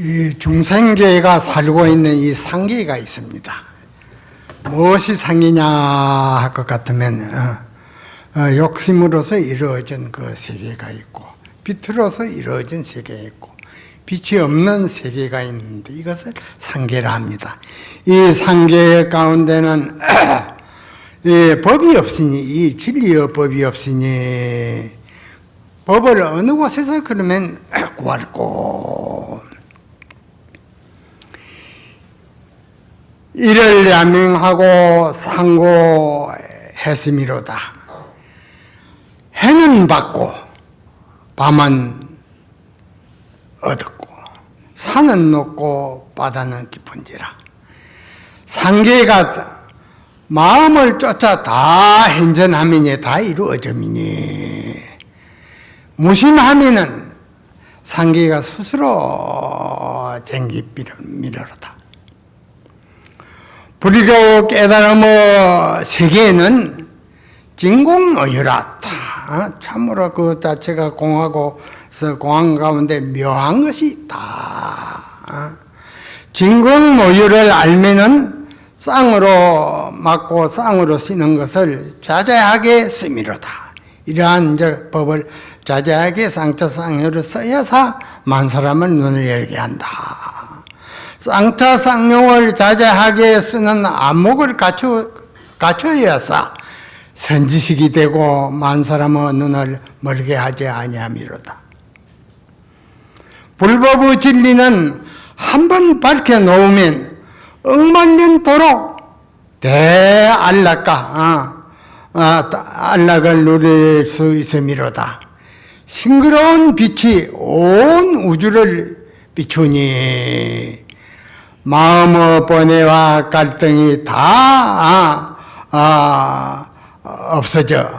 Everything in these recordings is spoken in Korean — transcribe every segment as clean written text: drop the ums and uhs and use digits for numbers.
이 중생계가 살고 있는 이 상계가 있습니다. 무엇이 상계냐 할 것 같으면 욕심으로서 이루어진 그 세계가 있고, 빛으로서 이루어진 세계가 있고, 빛이 없는 세계가 있는데 이것을 상계라 합니다. 이 상계 가운데는 이 법이 없으니, 이 진리의 법이 없으니 법을 어느 곳에서 그러면 구할꼬. 이를 야명하고 상고했음이로다. 해는 받고 밤은 얻었고 산은 높고 바다는 깊은지라. 상계가 마음을 쫓아 다 행전하면이 다 이루어짐이니, 무심하면은 상계가 스스로 쟁기미러로다. 불교 깨달음의 세계에는 진공의유라. 참으로 그 자체가 공하고서 공한 가운데 묘한 것이 있다. 진공의유를 알면은 쌍으로 맞고 쌍으로 쓰는 것을 자제하게 쓰미로다. 이러한 이제 법을 자제하게 쌍처쌍효를 써야사 만 사람을 눈을 열게 한다. 쌍처쌍용을 자제하게 쓰는 안목을 갖춰야사 선지식이 되고 만 사람의 눈을 멀게 하지 아니함이로다. 불법의 진리는 한번 밝혀놓으면 억만년도록 대안락과 안락을 누릴 수 있음이로다. 싱그러운 빛이 온 우주를 비추니 마음의 번뇌와 갈등이 다 없어져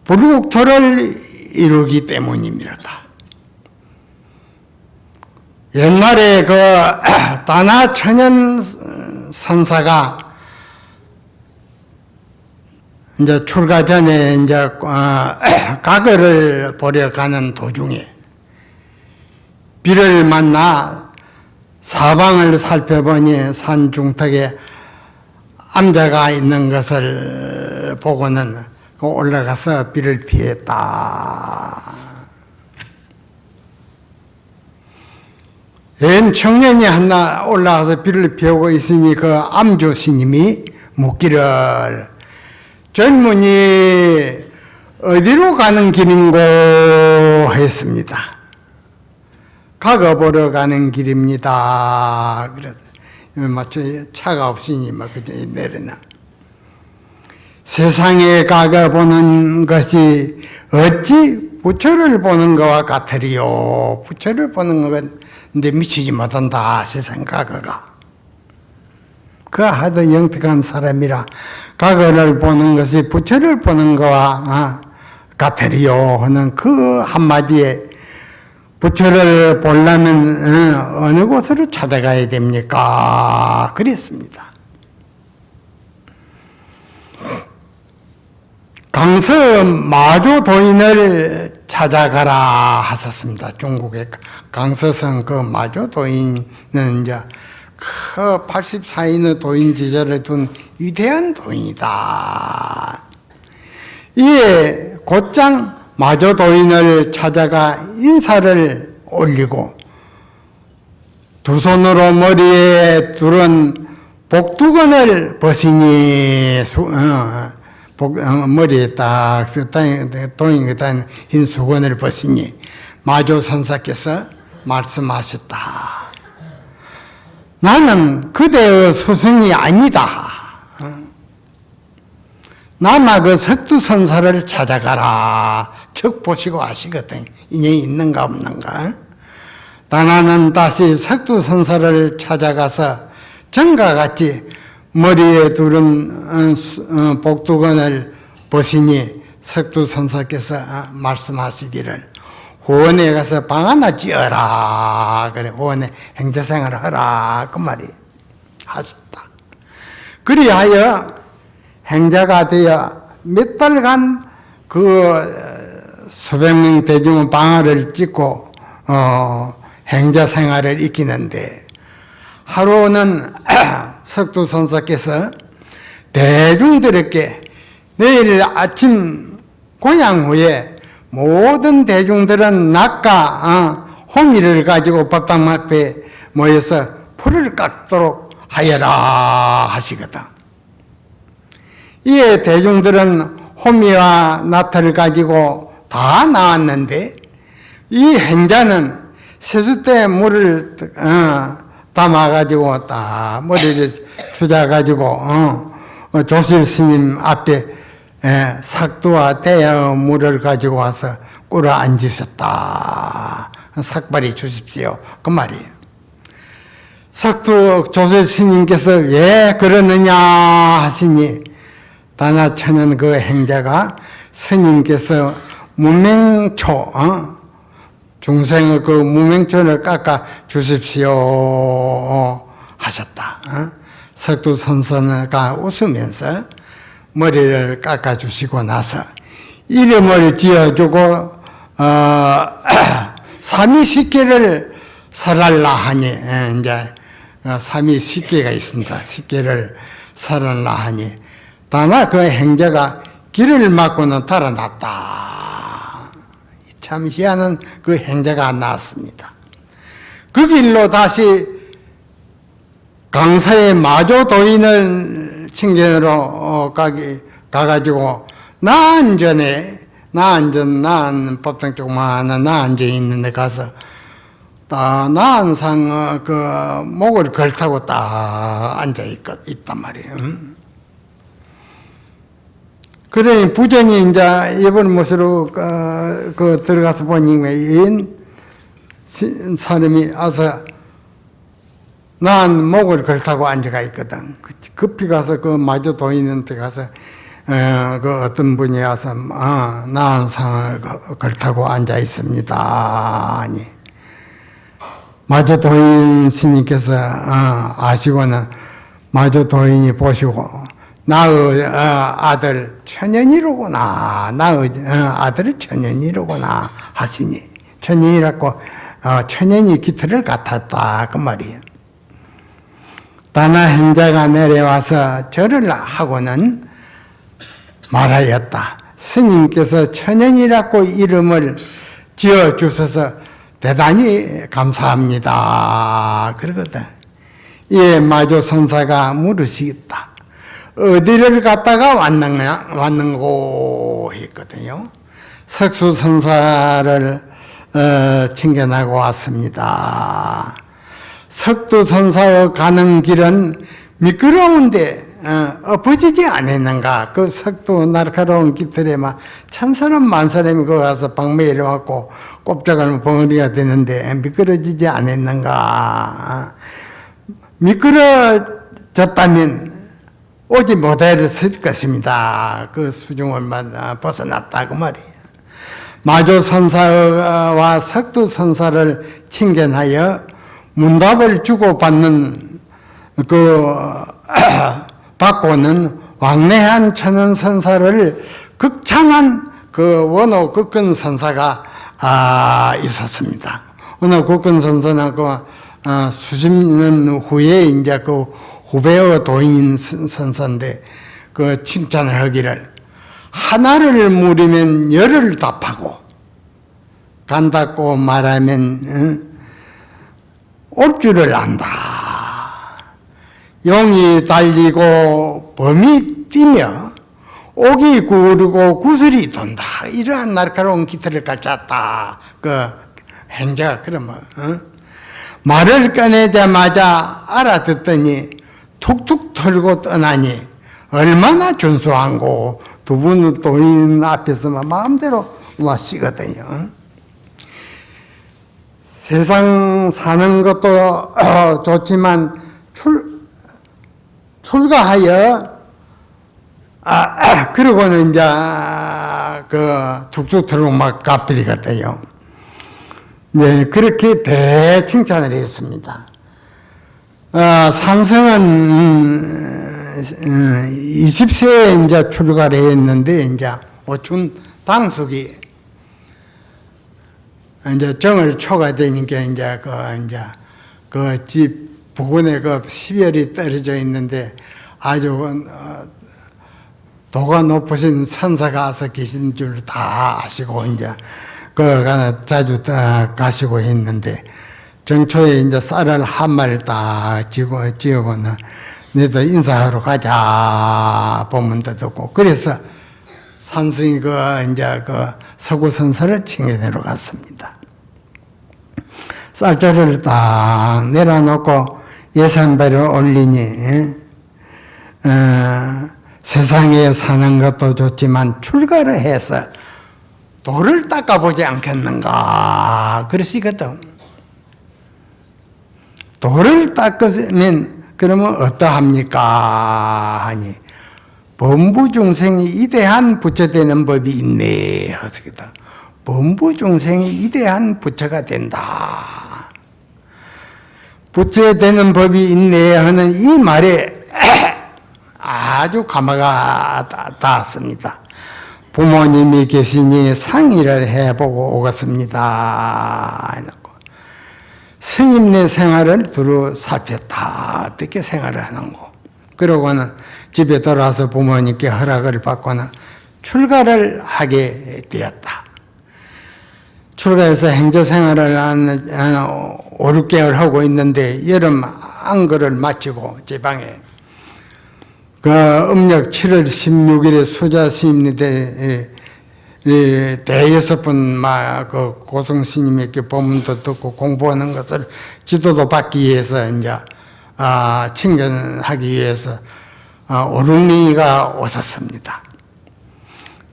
불국토를 이루기 때문입니다. 옛날에 그 다나천연 선사가 이제 출가 전에 이제 과거를 보려 가는 도중에 비를 만나 사방을 살펴보니 산 중턱에 암자가 있는 것을 보고는 올라가서 비를 피했다. 옛 청년이 하나 올라가서 비를 피우고 있으니 그 암조 스님이 묻기를, 젊은이 어디로 가는 길인고 했습니다. 과거 보러 가는 길입니다. 그래, 마치 차가 없으니 막 그저 내려나. 세상에 과거 보는 것이 어찌 부처를 보는 것과 같으리요. 부처를 보는 것은 근데 미치지 못한다. 세상 과거가. 그 하도 영특한 사람이라 과거를 보는 것이 부처를 보는 것과 같으리요 하는 그 한마디에 부처를 보려면 어느 곳으로 찾아가야 됩니까? 그랬습니다. 강서 마조도인을 찾아가라 하셨습니다. 중국의 강서성 그 마조도인은 이제 그 84인의 도인 제자를 둔 위대한 도인이다. 이에 곧장 마조도인을 찾아가 인사를 올리고 두 손으로 머리에 두른 복두건을 벗으니 머리에 딱 도인 그딴 흰 수건을 벗으니 마조선사께서 말씀하셨다. 나는 그대의 스승이 아니다. 나나 그 석두선사를 찾아가라. 척 보시고 아시거든. 인연이 있는가 없는가. 나는 다시 석두선사를 찾아가서 전과 같이 머리에 두른 복두건을 벗으니 석두선사께서 말씀하시기를 호원에 가서 방 하나 지어라. 그래, 호원에 행자생활을 하라. 그 말이 하셨다. 그리하여 행자가 되어 몇 달간 그 수백 명 대중은 방화를 찍고 행자 생활을 익히는데 하루는 석두선사께서 대중들에게 내일 아침 고향 후에 모든 대중들은 낙과 호미를 가지고 법당 앞에 모여서 풀을 깎도록 하여라 하시거든. 이에 대중들은 호미와 나트를 가지고 다 나왔는데 이 행자는 세숫대에 물을 담아가지고 딱 머리를 주자가지고 조실 스님 앞에 삭두와 대여 물을 가지고 와서 꿇어 앉으셨다. 삭발이 주십시오. 그 말이에요. 석두 조실 스님께서 왜 그러느냐 하시니 다나천은 그 행자가 스님께서 무명초 중생의 그 무명초를 깎아 주십시오 하셨다. 석두선사가 웃으면서 머리를 깎아 주시고 나서 이름을 지어주고 삼위식계를 설할라 하니 이제 삼위식계가 있습니다. 식계를 설할라 하니 다나 그 행자가 길을 막고는 달아났다. 참 희한한 그 행자가 나왔습니다. 그 길로 다시 강서의 마조도인을 칭견으로 가가지고 나안전 법당 조그마한 나안전 있는 데 가서 나안 상 그 목을 걸타고 딱 앉아 있단 말이에요. 그러니 부전이 이제 이번 못으로 그 들어가서 보니 이 사람이 와서 난 목을 걸타고 앉아가 있거든. 급히 가서 그 마저 도인한테 가서 그 어떤 분이 와서 난 상을 걸타고 앉아 있습니다. 아니 마저 도인 스님께서 아시고는 마저 도인이 보시고 나의 아들 천연이로구나. 나의 아들 천연이로구나 하시니 천연이라고 천연이 깃털을 같았다 그 말이에요. 다나 행자가 내려와서 절을 하고는 말하였다. 스님께서 천연이라고 이름을 지어주셔서 대단히 감사합니다. 그러거든. 예, 마조 선사가 물으시겠다. 어디를 갔다가 왔는고 했거든요. 석수 선사를 칭견하고 왔습니다. 석두 선사의 가는 길은 미끄러운데 엎어지지 않았는가. 그 석두 날카로운 깃털에 막 천사람 만사람이 거기 가서 방매를 맞고 꼼짝하면 벙어리가 되는데 미끄러지지 않았는가. 미끄러졌다면 오지 못했을 것입니다. 그 수중을 벗어났다 그 말이에요. 마조 선사와 석두 선사를 칭견하여 문답을 주고받는 받고는 왕래한 천연 선사를 극찬한 그 원호 극근 선사가 있었습니다. 원호 극근 선사는 수십 년 후에 이제 그 후배의 도인 선사인데 그 칭찬을 하기를 하나를 물으면 열을 답하고 간다고 말하면 올 줄을 안다. 용이 달리고 범이 뛰며 옥이 구르고 구슬이 돈다. 이러한 날카로운 깃털을 갖췄다. 그 행자가 그러면 말을 꺼내자마자 알아듣더니 툭툭 털고 떠나니 얼마나 준수한고. 두 분 도인 앞에서만 마음대로 마시거든요. 세상 사는 것도 좋지만 출가하여 그러고는 이제 그 툭툭 털고 막 갚으리거든요. 네, 그렇게 대칭찬을 했습니다. 산성은 20세에 이제 출가를 했는데 이제 오춘 당숙이 이제 정월 초가 되니까 그 집 부근에 그 12월이 떨어져 있는데 아주 도가 높으신 선사가 와서 계신 줄 다 아시고 이제 자주 가시고 있는데 정초에 이제 쌀을 한 마리 딱 지어고는 너도 인사하러 가자 보문도 듣고 그래서 산승이 그 서구 선사를 칭해내러 갔습니다. 쌀자루를 딱 내려놓고 예산배를 올리니 세상에 사는 것도 좋지만 출가를 해서 도를 닦아보지 않겠는가 그러시거든. 도를 닦으면 그러면 어떠합니까 하니 범부중생이 이대한 부처 되는 법이 있네 하시거든. 범부중생이 이대한 부처가 된다. 부처 되는 법이 있네 하는 이 말에 아주 감화가 닿았습니다. 부모님이 계시니 상의를 해보고 오겠습니다. 스님네 생활을 두루 살폈다. 어떻게 생활을 하는고. 그러고는 집에 돌아와서 부모님께 허락을 받고는 출가를 하게 되었다. 출가해서 행저 생활을 한 5, 6개월 하고 있는데 여름 안거를 마치고 제 방에 그 음력 7월 16일에 수자 스님이 대여섯분 그 고성 스님에게 법문도 듣고 공부하는 것을 지도도 받기 위해서 이제 친견하기 위해서 오륙리가 오셨습니다.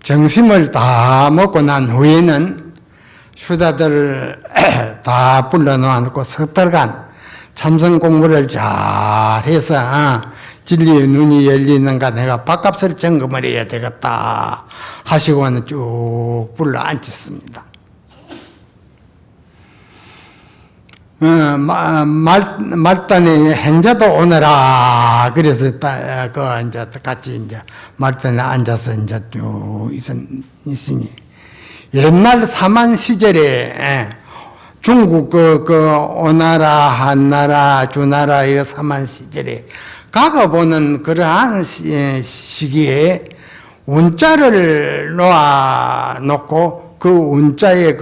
점심을 다 먹고 난 후에는 수다들을 다 불러놓고 석 달간 참선 공부를 잘 해서 진리의 눈이 열리는가 내가 밥값을 점검을 해야 되겠다 하시고는 쭉 불러 앉혔습니다. 말단에 행자도 오너라 그래서 이제 같이 이제 말단에 앉아서 이제 쭉 있으니 옛날 사만 시절에 중국 오나라 한나라 주나라 이 사만 시절에 가가보는 그러한 시기에 운자를 놓고 그 운자에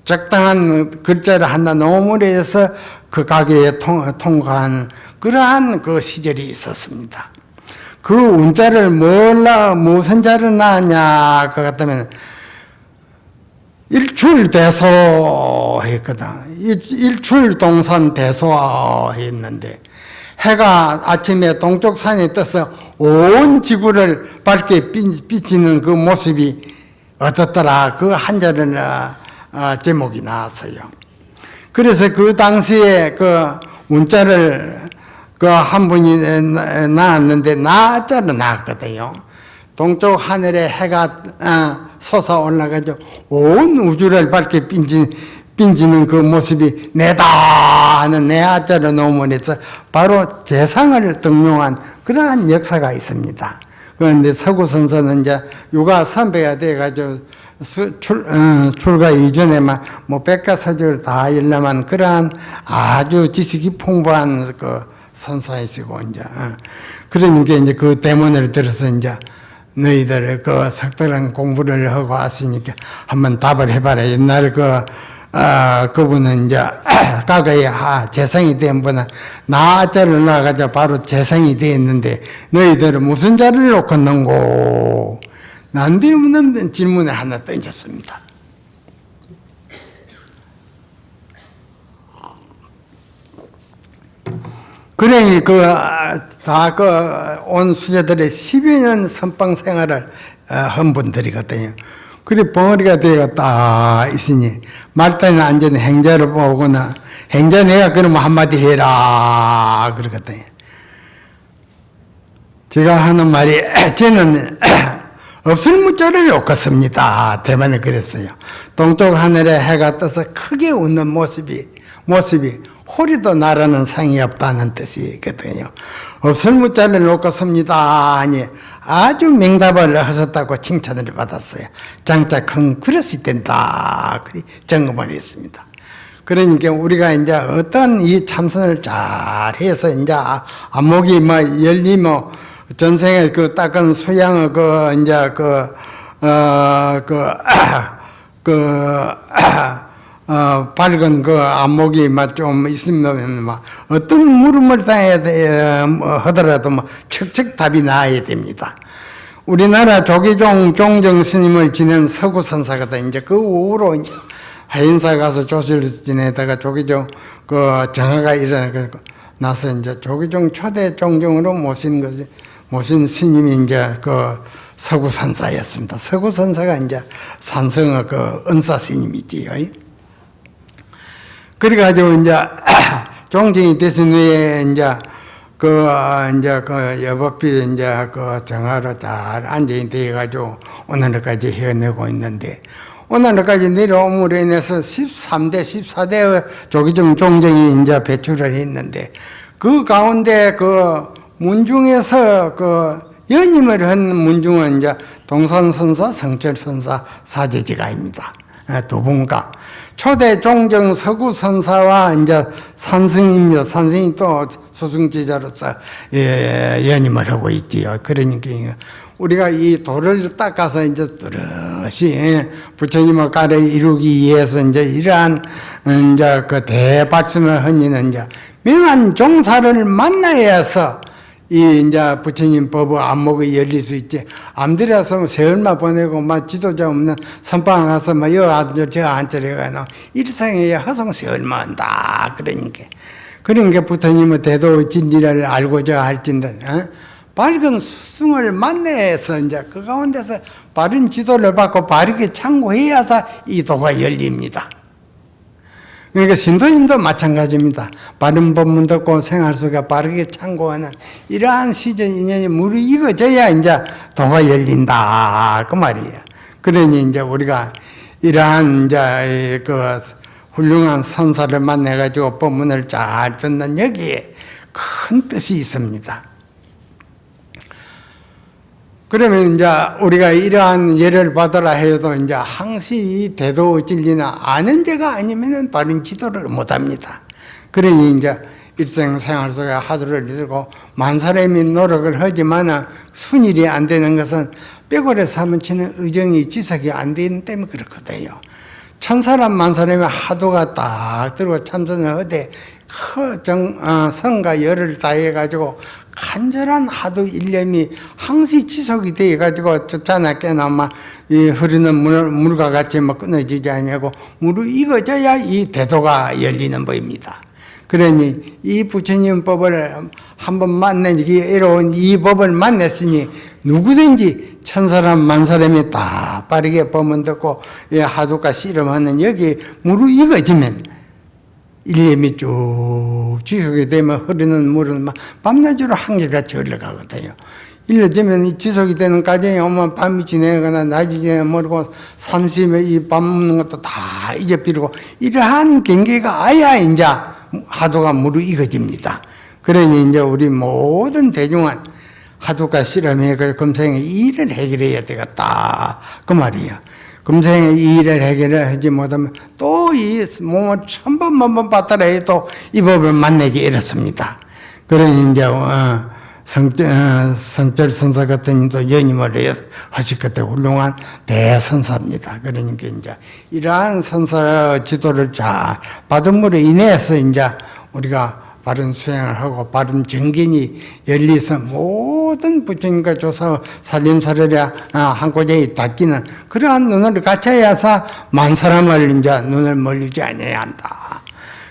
적당한 글자를 하나 놓음으로 해서 그 가게에 통과한 그러한 그 시절이 있었습니다. 그 운자를 무슨 자로 나왔냐 그 같으면 일출대소 했거든. 일출동산 대소 했는데 해가 아침에 동쪽 산에 떠서 온 지구를 밝게 비치는 그 모습이 어떻더라 그 한자를 제목이 나왔어요. 그래서 그 당시에 그 운자를 그 한 분이 나왔는데 나자로 나왔거든요. 동쪽 하늘에 해가 솟아 올라가죠. 온 우주를 밝게 빈지는 그 모습이 내다 하는 내아자로 노문에서 바로 재상을 등용한 그러한 역사가 있습니다. 그런데 서구선서는 이제 육아 선배가 돼가지고 출가 이전에만 백과서적을 다 열람한 그러한 아주 지식이 풍부한 그 선사이시고 이제 그러니까 이제 그 대문을 들어서 이제 너희들 그 석달한 공부를 하고 왔으니까 한번 답을 해봐라. 옛날 그분은 이제 과거에 재성이 된 분은 나자를 나가자 바로 재성이 되었는데 너희들은 무슨 자를 놓겠는고 난데없는 질문을 하나 던졌습니다. 그러니 온 수자들의 10여 년 선방 생활을 한 분들이거든요. 그래 벙어리가 되어 딱 있으니 말단에 앉은 행자를 보거나 행자 내가 그러면 한마디 해라 그러거든요. 제가 하는 말이 저는 없을 무자를 놓겠습니다. 대만에 그랬어요. 동쪽 하늘에 해가 떠서 크게 웃는 모습이 호리도 나라는 상이 없다는 뜻이거든요. 없을 무자를 놓겠습니다 하니 아주 명답을 하셨다고 칭찬을 받았어요. 장차 큰 그릇이 된다. 그리 점검을 했습니다. 그러니까 우리가 이제 어떤 이 참선을 잘 해서 이제 안목이 뭐 열리 뭐 전생에 그 닦은 수양의 그 이제 밝은 그 안목이 막 좀 있으면 막 어떤 물음을 당해야 하더라도 뭐 척척 답이 나야 됩니다. 우리나라 조계종 종정 스님을 지낸 서구선사가 이제 그 후로 이제 하인사 가서 조실을 지내다가 조계종 그 정화가 일어나고 나서 이제 조계종 초대 종정으로 모신 스님이 이제 그 서구선사였습니다. 서구선사가 이제 산성의 그 은사 스님이지요. 그래가지고 이제 종정이 되신 후에 이제 그 여법비 이제 그 정화로 잘 안정이 되어가지고 오늘까지 헤어내고 있는데 오늘까지 내려옴으로 인해서 13대, 14대의 조계종 종정이 이제 배출을 했는데 그 가운데 그 문중에서 그 연임을 한 문중은 이제 동산선사, 성철선사, 사제지가입니다. 두 분과 초대 종정 서구선사와 이제 산승입니다. 산승이 또 소승지자로서 연임을 하고 있지요. 그러니까 우리가 이 도를 닦아서 이제 뚜렷이 부처님의 가래 이루기 위해서 이제 이러한 이제 그 대발심을 하니는 이제 명한 종사를 만나야 해서 이 이제 부처님 법의 안목이 열릴 수 있지. 암들여서 세월만 보내고 막 지도자 없는 선방 가서 막 여 앉아 저 앉아 해가지고 일상에 허송 세월만 한다. 그러니까 부처님의 대도 진리를 알고자 할진데 밝은 스승을 만나서 이제 그 가운데서 바른 지도를 받고 바르게 참고해야서 이 도가 열립니다. 그러니까 신도님도 마찬가지입니다. 바른 법문 듣고 생활 속에 바르게 참고하는 이러한 시전 인연이 무르익어져야 이제 도가 열린다. 그 말이에요. 그러니 이제 우리가 이러한 이제 그 훌륭한 선사를 만나가지고 법문을 잘 듣는 여기에 큰 뜻이 있습니다. 그러면 이제 우리가 이러한 예를 받으라 해도 이제 항시 이 대도 진리나 아는 자가 아니면은 바른 지도를 못 합니다. 그러니 이제 일생생활 속에 하루를 들고 만 사람이 노력을 하지만 순일이 안 되는 것은 뼈고래 사무치는 의정이 지석이 안 되는 때문에 그렇거든요. 천 사람 만 사람이 하도가 딱 들고 참선을 하되 성과 열을 다해가지고 간절한 하도 일념이 항시 지속이 되어가지고 쫓아나 깨나마 이 흐르는 물과 같이 뭐 끊어지지 않냐고 무르익어져야 이 대도가 열리는 법입니다. 그러니 이 부처님 법을 한번 만나기 어려운 이 법을 만났으니 누구든지 천 사람 만 사람이 다 빠르게 법문 듣고 하도가 씨름하는 여기 무르익어지면 일념이 쭉 지속이 되면 흐르는 물은 막 밤낮으로 한결같이 흘러가거든요. 일러지면 이 지속이 되는 과정에 오면 밤이 지내거나 낮이 지내 모르고 삼심에 이 밥 먹는 것도 다 잊어버리고 이러한 경계가 아야 이제 하도가 무르익어집니다. 그러니 이제 우리 모든 대중은 하도가 실험해 금생에 이 일을 해결해야 되겠다. 그 말이에요. 금생에 이 일을 해결을 하지 못하면 또 이 몸을 천번 받더라 해도 이 법을 만나기 어렵습니다. 그러니 이제 성철선사 같은 이도 연임을 하실 것 같아 훌륭한 대선사입니다. 그러니까 이제 이러한 선사 지도를 잘 받음으로 인해서 이제 우리가 바른 수행을 하고 바른 정견이 열려서 모든 부처님과 조사 살림살이에 한 곳에 닿기는 그러한 눈을 갖춰야서 만 사람을 이제 눈을 멀리지 않아야 한다.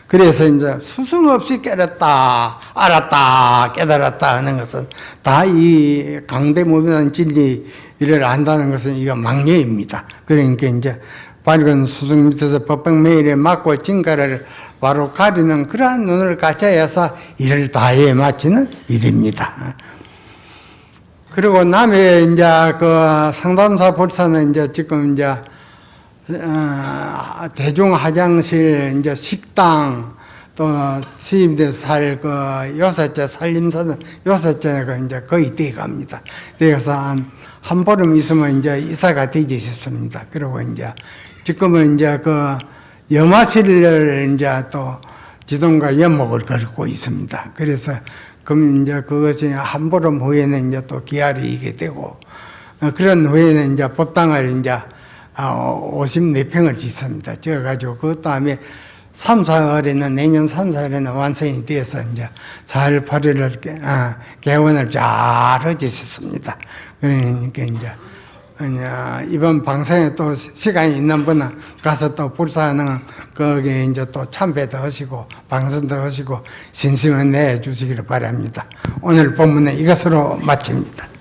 그래서 이제 수승 없이 깨달았다, 알았다, 깨달았다 하는 것은 다 이 강대무변한 진리를 안다는 것은 이거 망례입니다. 그러니까 이제 밝은 수승 밑에서 법백매일에 맞고 진가를 바로 가리는 그러한 눈을 갖춰야 해서 일을 다해 마치는 일입니다. 그리고 남해 이제 그 상담사 불사는 이제 지금 이제 대중 화장실, 이제 식당, 또 시임돼서 살 그 요새째 살림사는 요새째가 이제 거의 돼 갑니다. 그래서 한 보름 있으면 이제 이사가 되지 싶습니다. 그리고 이제 지금은 이제 그 염화실을 이제 또 지동과 연목을 걸고 있습니다. 그래서 그럼 이제 그것이 한 보름 후에는 이제 또 기한이 이게 되고 그런 후에는 이제 법당을 이제 54평을 짓습니다. 지어가지고 그 다음에 3, 4월에는 내년 3, 4월에는 완성이 되어서 이제 4월, 8월을 개원을 잘 하셨습니다. 그러니까 이제 이번 방송에 또 시간이 있는 분은 가서 또 불사하는 거기에 이제 또 참배도 하시고 방송도 하시고 신심을 내주시기를 바랍니다. 오늘 본문은 이것으로 마칩니다.